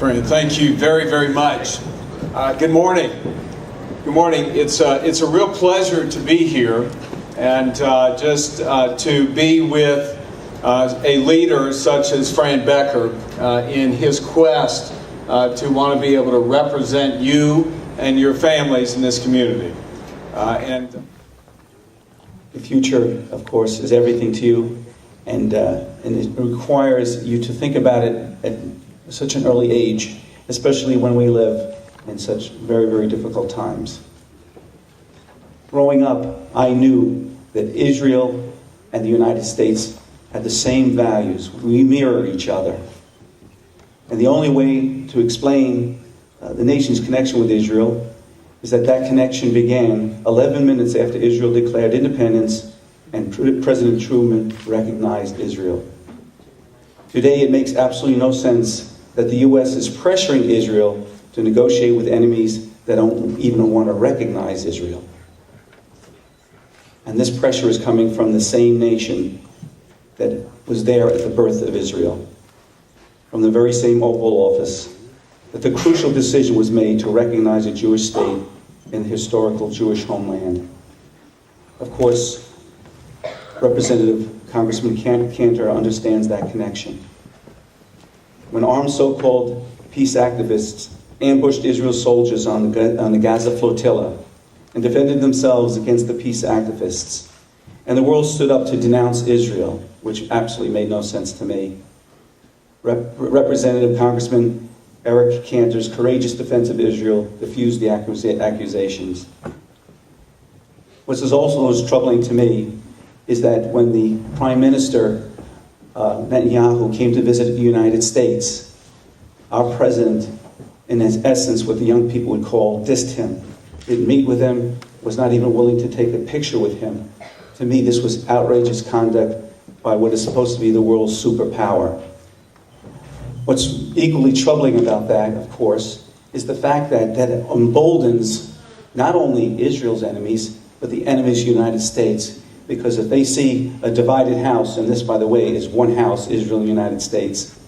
Fran, thank you very, very much. Good morning. Good morning. It's a real pleasure to be here and to be with a leader such as Fran Becker in his quest to want to be able to represent you and your families in this community. The future, of course, is everything to you, and it requires you to think about it at such an early age, especially when we live in such very, very difficult times. Growing up, I knew that Israel and the United States had the same values. We mirror each other. And the only way to explain the nation's connection with Israel is that connection began 11 minutes after Israel declared independence and President Truman recognized Israel. Today, it makes absolutely no sense that the U.S. is pressuring Israel to negotiate with enemies that don't even want to recognize Israel. And this pressure is coming from the same nation that was there at the birth of Israel, from the very same Oval Office, that the crucial decision was made to recognize a Jewish state in the historical Jewish homeland. Of course, Representative Congressman Cantor understands that connection. When armed so-called peace activists ambushed Israel's soldiers on the Gaza flotilla and defended themselves against the peace activists, and the world stood up to denounce Israel, which absolutely made no sense to me. Representative Congressman Eric Cantor's courageous defense of Israel diffused the accusations. What is also most troubling to me is that when the Prime Minister Netanyahu came to visit the United States, our president, in his essence, what the young people would call, dissed him. Didn't meet with him, was not even willing to take a picture with him. To me, this was outrageous conduct by what is supposed to be the world's superpower. What's equally troubling about that, of course, is the fact that emboldens not only Israel's enemies, but the enemies of the United States. Because if they see a divided house, and this, by the way, is one house, Israel and the United States,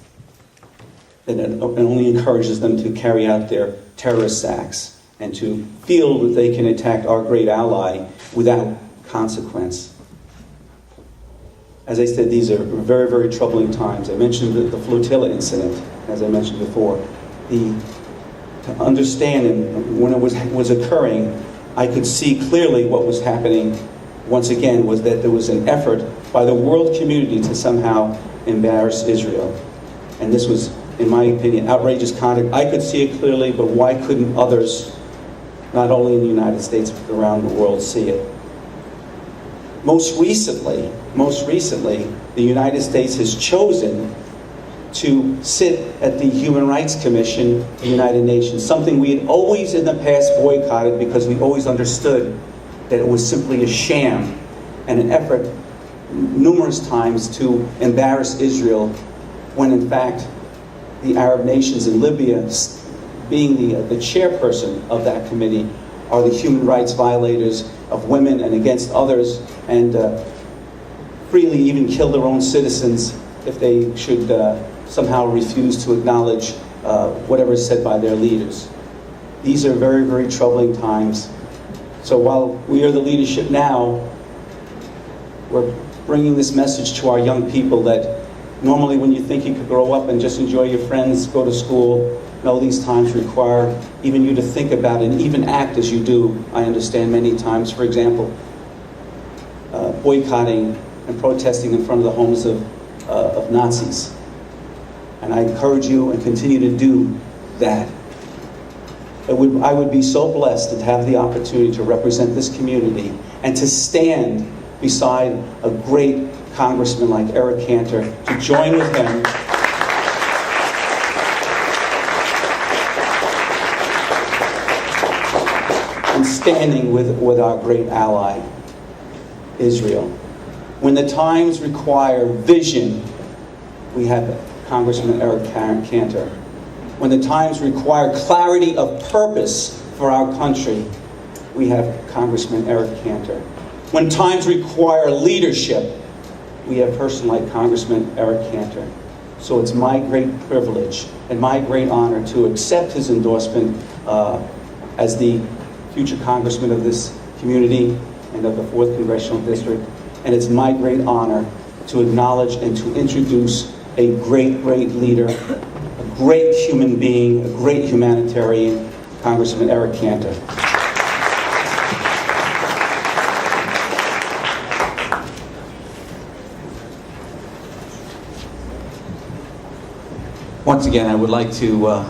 then it only encourages them to carry out their terrorist acts and to feel that they can attack our great ally without consequence. As I said, these are very, very troubling times. I mentioned the flotilla incident, as I mentioned before. To understand, and when it was occurring, I could see clearly what was happening. Once again, was that there was an effort by the world community to somehow embarrass Israel. And this was, in my opinion, outrageous conduct. I could see it clearly, but why couldn't others, not only in the United States, but around the world, see it? Most recently, the United States has chosen to sit at the Human Rights Commission of the United Nations, something we had always in the past boycotted because we always understood that it was simply a sham and an effort numerous times to embarrass Israel, when in fact the Arab nations in Libya, being the chairperson of that committee, are the human rights violators of women and against others, and freely even kill their own citizens if they should somehow refuse to acknowledge whatever is said by their leaders. These are very, very troubling times. So while we are the leadership now, we're bringing this message to our young people that normally when you think you could grow up and just enjoy your friends, go to school, no, these times require even you to think about it and even act as you do, I understand, many times. For example, boycotting and protesting in front of the homes of Nazis. And I encourage you and continue to do that. I would be so blessed to have the opportunity to represent this community and to stand beside a great congressman like Eric Cantor, to join with him in standing with our great ally, Israel. When the times require vision, we have Congressman Eric Cantor. When the times require clarity of purpose for our country, we have Congressman Eric Cantor. When times require leadership, we have a person like Congressman Eric Cantor. So it's my great privilege and my great honor to accept his endorsement as the future congressman of this community and of the 4th Congressional District. And it's my great honor to acknowledge and to introduce a great, great leader, a great human being, a great humanitarian, Congressman Eric Cantor. Once again, I would like to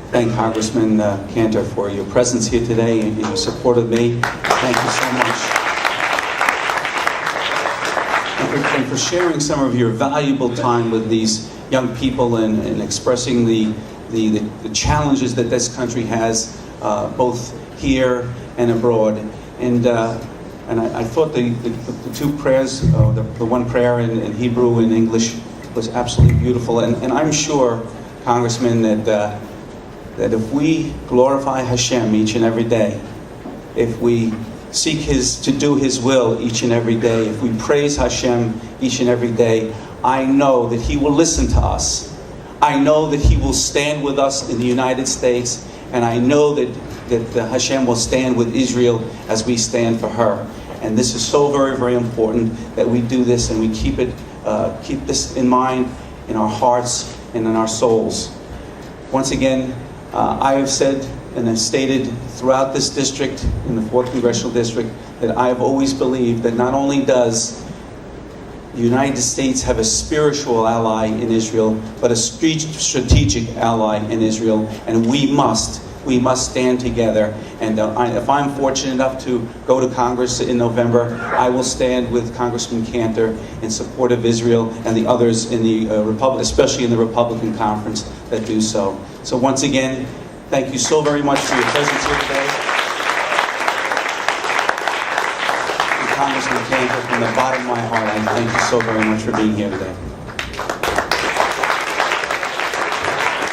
thank Congressman Cantor for your presence here today and your support of me. Thank you so much. And for sharing some of your valuable time with these young people and expressing the challenges that this country has, both here and abroad. And I thought the two prayers, the one prayer in Hebrew and English, was absolutely beautiful. And I'm sure, Congressman, that if we glorify Hashem each and every day, if we seek to do His will each and every day, if we praise Hashem each and every day, I know that He will listen to us. I know that He will stand with us in the United States, and I know that Hashem will stand with Israel as we stand for her. And this is so very, very important that we do this and we keep this in mind in our hearts and in our souls. Once again, I have said and have stated throughout this district, in the 4th Congressional District, that I have always believed that not only does the United States have a spiritual ally in Israel, but a strategic ally in Israel, and we must stand together. And if I'm fortunate enough to go to Congress in November, I will stand with Congressman Cantor in support of Israel and the others in the especially in the Republican conference that do so. So once again, thank you so very much for your presence here today. And Congressman Cantor, from the bottom of my heart, I thank you so very much for being here today.